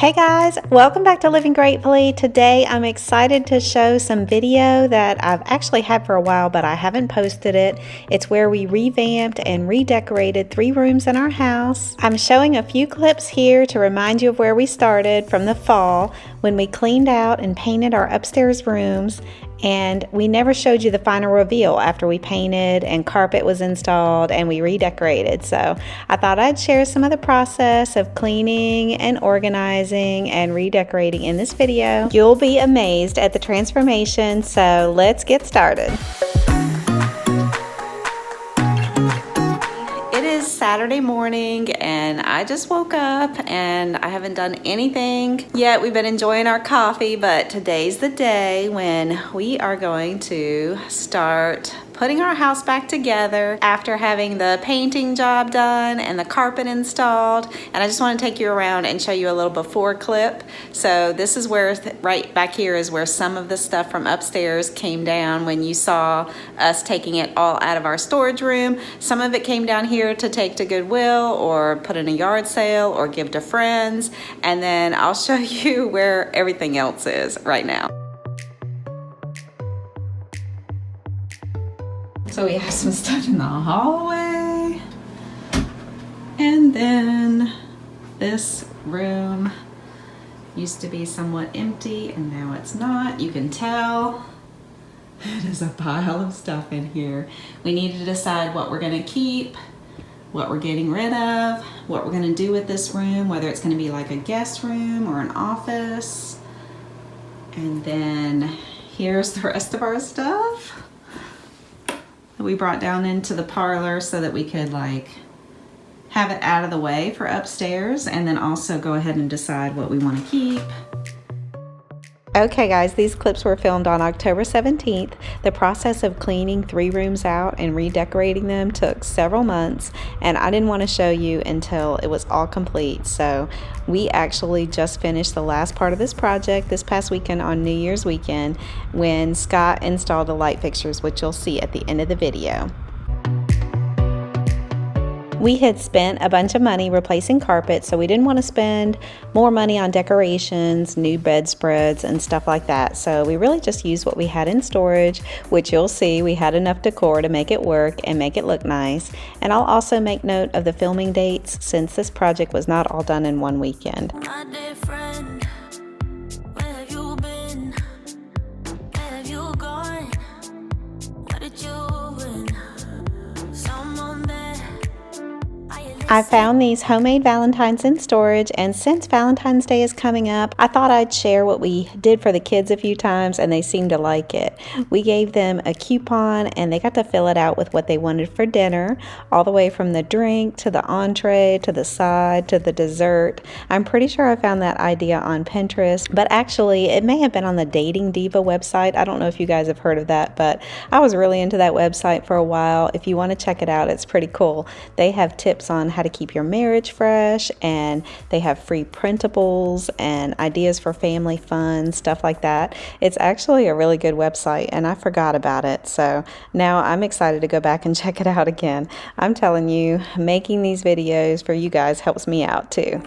Hey guys, welcome back to Living Gratefully. Today I'm excited to show some video that I've actually had for a while, but I haven't posted it. It's where we revamped and redecorated 3 rooms in our house. I'm showing a few clips here to remind you of where we started from the fall when we cleaned out and painted our upstairs rooms, and we never showed you the final reveal after we painted and carpet was installed and we redecorated. So I thought I'd share some of the process of cleaning and organizing and redecorating in this video. You'll be amazed at the transformation, so let's get started. It is Saturday morning and I just woke up and I haven't done anything yet. We've been enjoying our coffee, but today's the day when we are going to start putting our house back together after having the painting job done and the carpet installed. And I just want to take you around and show you a little before clip. So this is where, right back here is where some of the stuff from upstairs came down when you saw us taking it all out of our storage room. Some of it came down here to take to Goodwill or put in a yard sale or give to friends. And then I'll show you where everything else is right now. So we have some stuff in the hallway, and then this room used to be somewhat empty and now it's not. You can tell it is a pile of stuff in here. We need to decide what we're going to keep, what we're getting rid of, what we're going to do with this room, whether it's going to be like a guest room or an office. And then here's the rest of our stuff we brought down into the parlor so that we could like have it out of the way for upstairs, and then also go ahead and decide what we want to keep. Okay guys, these clips were filmed on October 17th. The process of cleaning 3 rooms out and redecorating them took several months, and I didn't want to show you until it was all complete. So we actually just finished the last part of this project this past weekend on New Year's weekend when Scott installed the light fixtures, which you'll see at the end of the video. We had spent a bunch of money replacing carpet, so we didn't want to spend more money on decorations, new bedspreads, and stuff like that. So we really just used what we had in storage, which you'll see we had enough decor to make it work and make it look nice. And I'll also make note of the filming dates since this project was not all done in one weekend. My dear friend, where have you been? Where have you gone? What did you win? Someone there. I found these homemade Valentines in storage, and since Valentine's Day is coming up, I thought I'd share what we did for the kids a few times, and they seemed to like it. We gave them a coupon and they got to fill it out with what they wanted for dinner, all the way from the drink to the entree to the side to the dessert. I'm pretty sure I found that idea on Pinterest, but actually it may have been on the Dating Diva website. I don't know if you guys have heard of that, but I was really into that website for a while. If you want to check it out, it's pretty cool. They have tips on how to keep your marriage fresh, and they have free printables and ideas for family fun, stuff like that. It's actually a really good website, and I forgot about it, so now I'm excited to go back and check it out again. I'm telling you, making these videos for you guys helps me out too.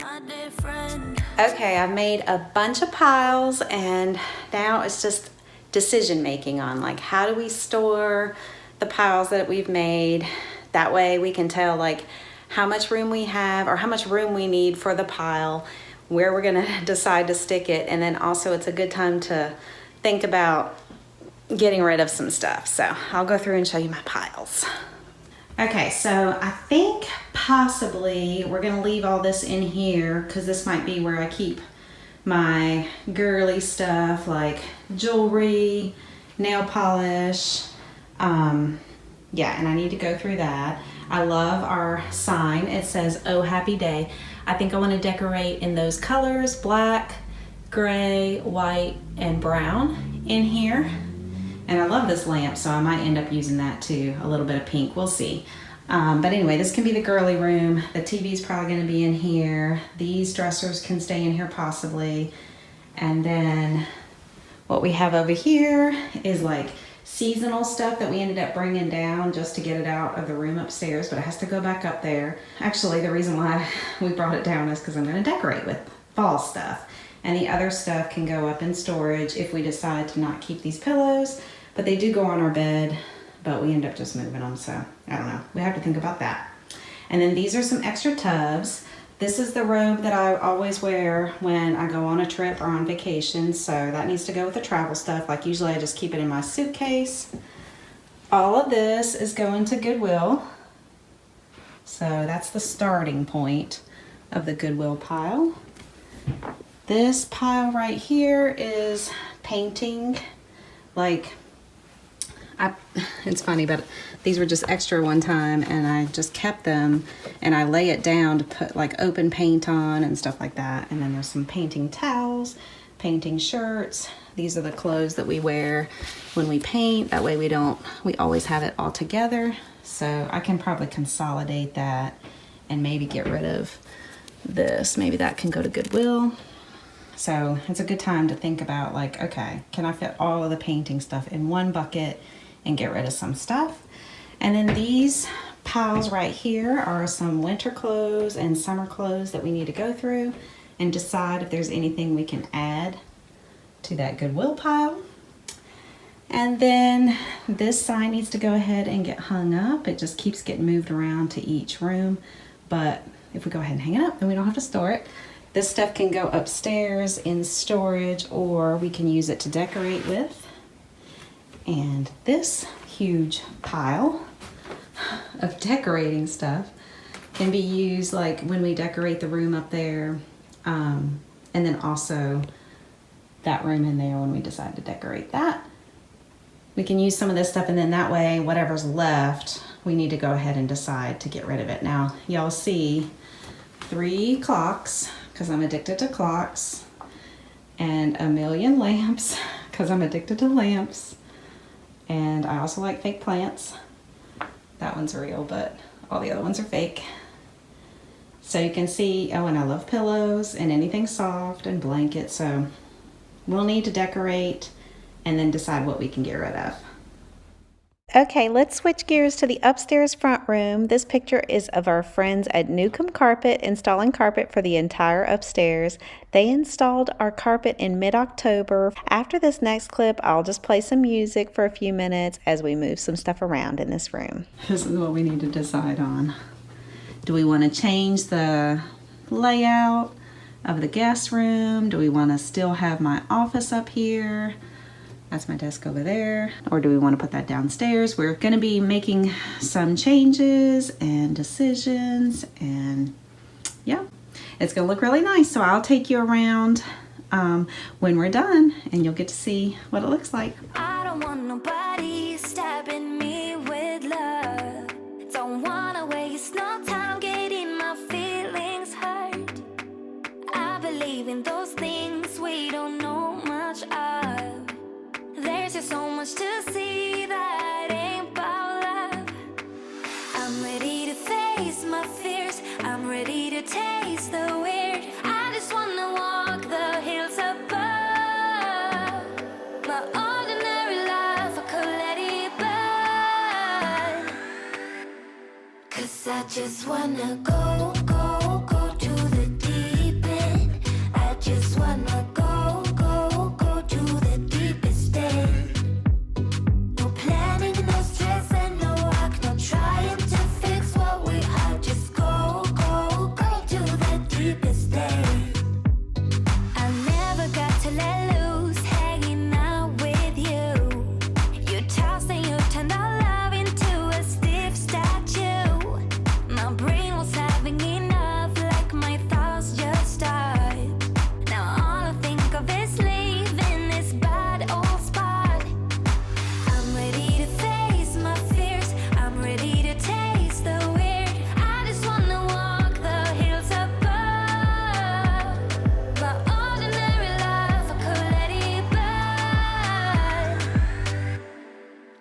Okay, I've made a bunch of piles, and now it's just decision making on like how do we store the piles that we've made. That way we can tell like how much room we have or how much room we need for the pile, where we're gonna decide to stick it, and then also it's a good time to think about getting rid of some stuff. So I'll go through and show you my piles. Okay, so I think possibly we're gonna leave all this in here because this might be where I keep my girly stuff like jewelry, nail polish. Yeah, and I need to go through that. I love our sign. It says, "Oh, happy day." I think I want to decorate in those colors, black, gray, white, and brown in here. And I love this lamp, so I might end up using that too. A little bit of pink, we'll see. But anyway, this can be the girly room. The TV's probably gonna be in here. These dressers can stay in here possibly. And then what we have over here is like seasonal stuff that we ended up bringing down just to get it out of the room upstairs, but it has to go back up there. Actually, the reason why we brought it down is because I'm going to decorate with fall stuff. And the other stuff can go up in storage if we decide to not keep these pillows, but they do go on our bed, but we end up just moving them, so I don't know. We have to think about that. And then these are some extra tubs. This is the robe that I always wear when I go on a trip or on vacation, so that needs to go with the travel stuff. Like usually I just keep it in my suitcase. All of this is going to Goodwill. So that's the starting point of the Goodwill pile. This pile right here is painting. Like, it's funny, but these were just extra one time and I just kept them and I lay it down to put like open paint on and stuff like that. And then there's some painting towels, painting shirts. These are the clothes that we wear when we paint. That way we always have it all together. So I can probably consolidate that and maybe get rid of this. Maybe that can go to Goodwill. So it's a good time to think about like, okay, can I fit all of the painting stuff in one bucket and get rid of some stuff? And then these piles right here are some winter clothes and summer clothes that we need to go through and decide if there's anything we can add to that Goodwill pile. And then this sign needs to go ahead and get hung up. It just keeps getting moved around to each room, but if we go ahead and hang it up, then we don't have to store it. This stuff can go upstairs in storage, or we can use it to decorate with. And this huge pile of decorating stuff can be used like when we decorate the room up there, and then also that room in there when we decide to decorate that. We can use some of this stuff, and then that way whatever's left we need to go ahead and decide to get rid of it. Now y'all see 3 clocks because I'm addicted to clocks, and a million lamps because I'm addicted to lamps, and I also like fake plants. That one's real, but all the other ones are fake. So you can see, oh, and I love pillows and anything soft and blankets, so we'll need to decorate and then decide what we can get rid of. Okay, let's switch gears to the upstairs front room. This picture is of our friends at Newcomb Carpet installing carpet for the entire upstairs. They installed our carpet in mid-October. After this next clip, I'll just play some music for a few minutes as we move some stuff around in this room. This is what we need to decide on. Do we want to change the layout of the guest room? Do we want to still have my office up here? That's my desk over there. Or do we want to put that downstairs? We're going to be making some changes and decisions, and yeah, it's going to look really nice. So I'll take you around when we're done, and you'll get to see what it looks like. I don't want nobody stabbing me with love. Don't wanna waste no time getting my feelings hurt. I believe in those things we don't know much of. There's just so much to see that ain't about love. I'm ready to face my fears. I'm ready to taste the weird. I just wanna walk the hills above. My ordinary life, I could let it burn. 'Cause I just wanna go, go, go to the deep end. I just wanna go, go, go to the deepest end. No planning, no stress, and no work, no trying to fix what we are. Just go, go, go to the deepest end. I never got to let loose, hanging out with you. You tossed and you turned our love into a stiff statue. My brain was having enough, like my thoughts just stopped. Now all I think of is leaving this bad old spot. I'm ready to face my fears. I'm ready to taste the weird. I just wanna walk the hills above. My ordinary life, I could let it burn.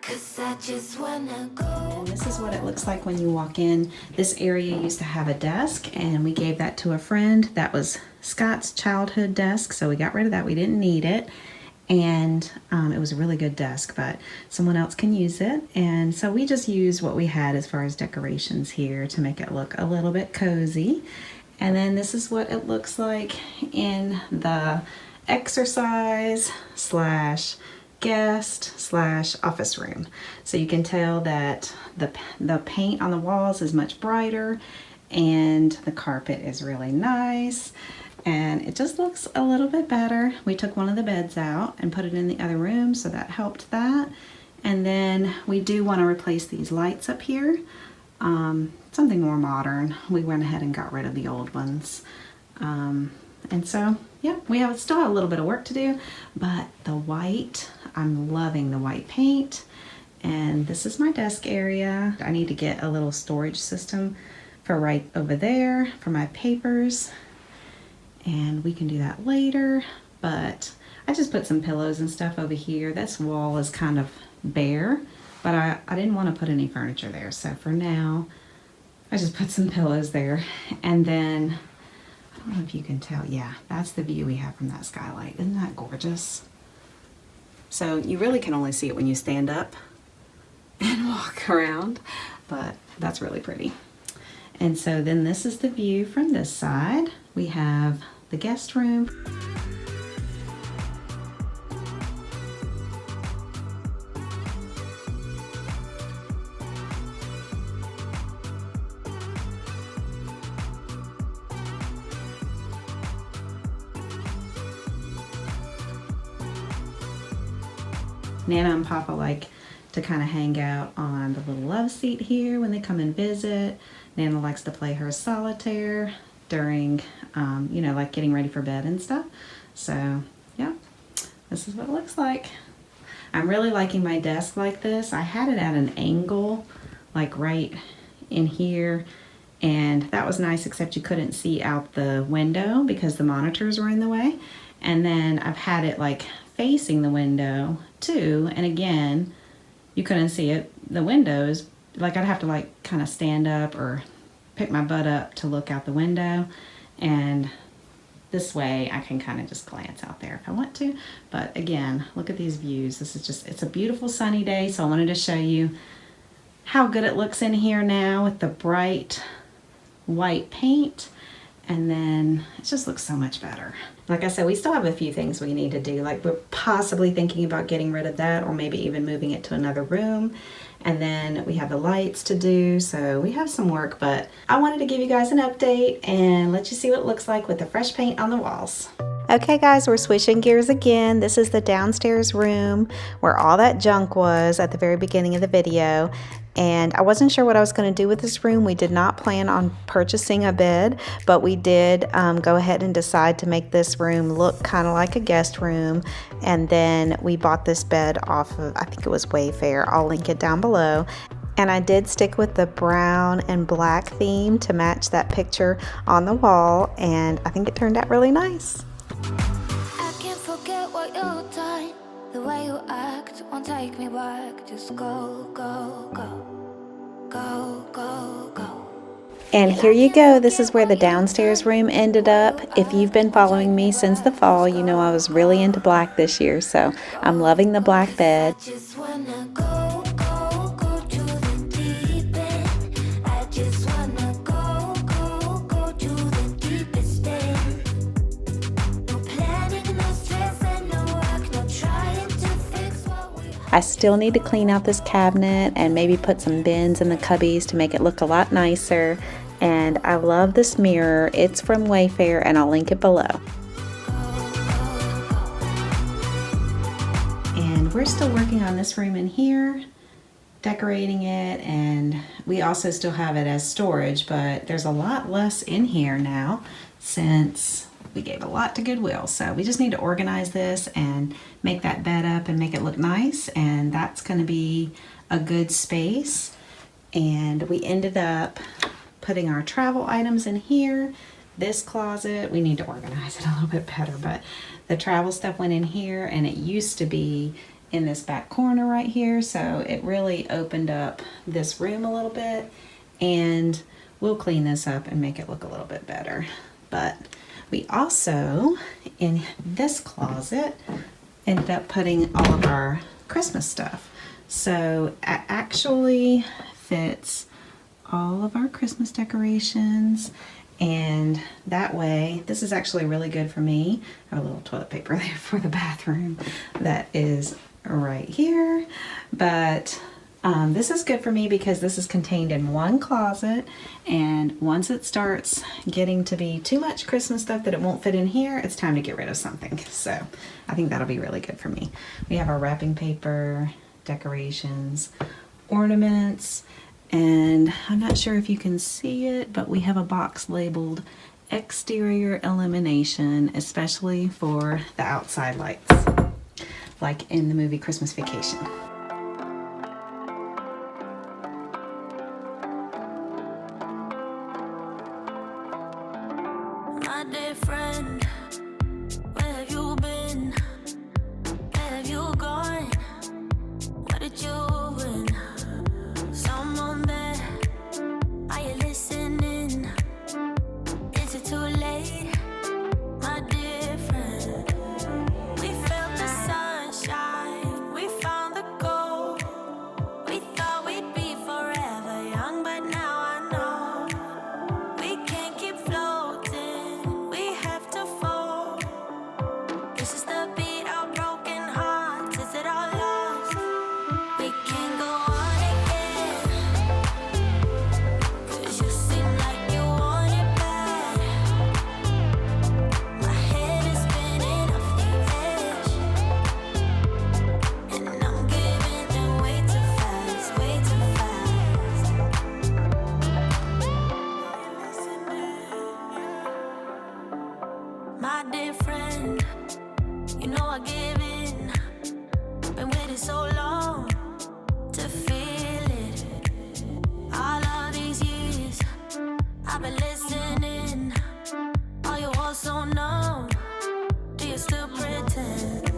'Cause I just wanna go. And this is what it looks like when you walk in. This area used to have a desk, and we gave that to a friend. That was Scott's childhood desk, so we got rid of that. We didn't need it, and it was a really good desk, but someone else can use it. And so we just used what we had as far as decorations here to make it look a little bit cozy. And then this is what it looks like in the exercise slash guest slash office room. So you can tell that the paint on the walls is much brighter and the carpet is really nice and it just looks a little bit better. We took one of the beds out and put it in the other room, so that helped that. And then we do want to replace these lights up here. Something more modern. We went ahead and got rid of the old ones. And so, yeah, we still have a little bit of work to do, but the white, I'm loving the white paint. And this is my desk area. I need to get a little storage system for right over there for my papers. And we can do that later, but I just put some pillows and stuff over here. This wall is kind of bare, but I didn't want to put any furniture there. So for now, I just put some pillows there. And then, I don't know if you can tell, yeah, that's the view we have from that skylight. Isn't that gorgeous? So you really can only see it when you stand up and walk around, but that's really pretty. And so then this is the view from this side. We have the guest room. Nana and Papa like to kind of hang out on the little love seat here when they come and visit. Nana likes to play her solitaire during, you know, like getting ready for bed and stuff. So, yeah, this is what it looks like. I'm really liking my desk like this. I had it at an angle, like right in here, and that was nice, except you couldn't see out the window because the monitors were in the way. And then I've had it like facing the window too, and again, you couldn't see it, the windows, like I'd have to like kind of stand up or pick my butt up to look out the window, and this way I can kind of just glance out there if I want to. But again, look at these views. This is just, it's a beautiful sunny day, so I wanted to show you how good it looks in here now with the bright white paint. And then it just looks so much better. Like I said, we still have a few things we need to do. Like we're possibly thinking about getting rid of that, or maybe even moving it to another room. And then we have the lights to do, so we have some work, but I wanted to give you guys an update and let you see what it looks like with the fresh paint on the walls. Okay guys, we're switching gears again. This is the downstairs room where all that junk was at the very beginning of the video. And I wasn't sure what I was going to do with this room. We did not plan on purchasing a bed, but we did go ahead and decide to make this room look kind of like a guest room. And then we bought this bed off of, I think it was Wayfair. I'll link it down below. And I did stick with the brown and black theme to match that picture on the wall. And I think it turned out really nice. I can't forget what you've done. The way you act won't take me back. Just go, go, go. Go, go, go. And here you go. This is where the downstairs room ended up. If you've been following me since the fall, you know I was really into black this year. So I'm loving the black bed. Just wanna go, go, go to the deep end. I just wanna go, go, go to the deepest end. No planning, no stress, and no work, no trying to fix what we I still need to clean out this cabinet and maybe put some bins in the cubbies to make it look a lot nicer. And I love this mirror. It's from Wayfair and I'll link it below. And we're still working on this room in here, decorating it, and we also still have it as storage, but there's a lot less in here now since we gave a lot to Goodwill. So we just need to organize this and make that bed up and make it look nice, and that's going to be a good space. And we ended up putting our travel items in here. This closet, we need to organize it a little bit better, but the travel stuff went in here, and it used to be in this back corner right here, so it really opened up this room a little bit, and we'll clean this up and make it look a little bit better. But we also, in this closet, ended up putting all of our Christmas stuff. So it actually fits all of our Christmas decorations And that way, this is actually really good for me. I have a little toilet paper there for the bathroom that is right here. But this is good for me because this is contained in one closet, and once it starts getting to be too much Christmas stuff that it won't fit in here, it's time to get rid of something. So I think that'll be really good for me. We have our wrapping paper, decorations, ornaments, and I'm not sure if you can see it, but we have a box labeled exterior illumination, especially for the outside lights, like in the movie Christmas Vacation. My dear friend, where have you been? Where have you gone? What did you win? Someone there, are you listening? Is it too late? My dear friend, we felt the sunshine, we found the gold. We thought we'd be forever young, but now I know we can't keep floating, we have to fall. This is the beat of broken hearts, is it all lost? We can't go on again, 'cause you seem like you want it bad. My head is spinning off the edge, and I'm giving in way too fast, way too fast. My dear friend, you know I give in. Been waiting so long to feel it. All of these years I've been listening. Are you all so numb? Do you still pretend?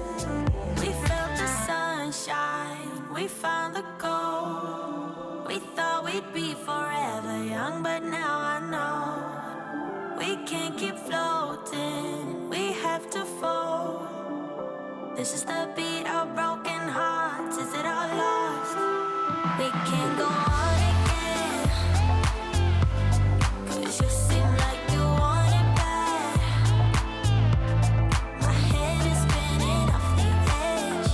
We felt the sunshine, we found the gold. We thought we'd be forever young, but now I know we can't keep floating, we have to fall. This is the beat of broken hearts, is it all lost? We can't go on again, 'cause you seem like you want it bad. My head is spinning off the edge,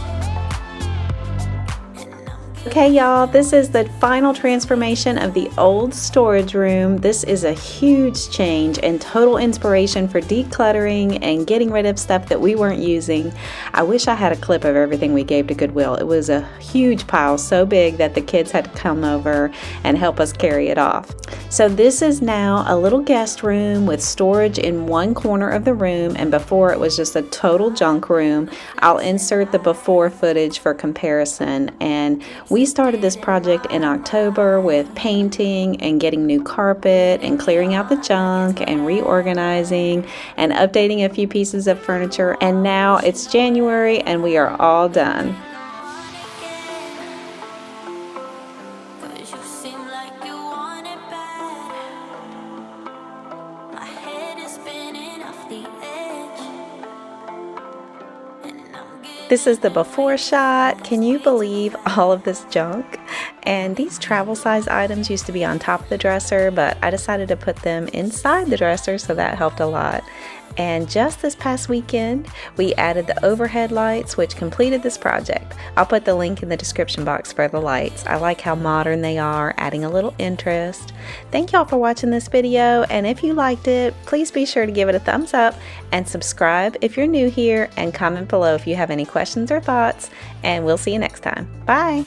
and I'm Okay, y'all, this is the final transformation of the old storage room. This is a huge change and total inspiration for decluttering and getting rid of stuff that we weren't using. I wish I had a clip of everything we gave to Goodwill. It was a huge pile, so big that the kids had to come over and help us carry it off. So this is now a little guest room with storage in one corner of the room, and before it was just a total junk room. I'll insert the before footage for comparison. And we started this project in October with painting and getting new carpet and clearing out the junk and reorganizing and updating a few pieces of furniture. And now it's January and we are all done. 'cause you seem like you want it bad. My head is spinning off the edge, and I'm giving This is the before shot. Can you believe all of this junk? And these travel size items used to be on top of the dresser, but I decided to put them inside the dresser, so that helped a lot. And just this past weekend, we added the overhead lights, which completed this project. I'll put the link in the description box for the lights. I like how modern they are, adding a little interest. Thank y'all for watching this video, and if you liked it, please be sure to give it a thumbs up and subscribe if you're new here, and comment below if you have any questions or thoughts, and we'll see you next time. Bye!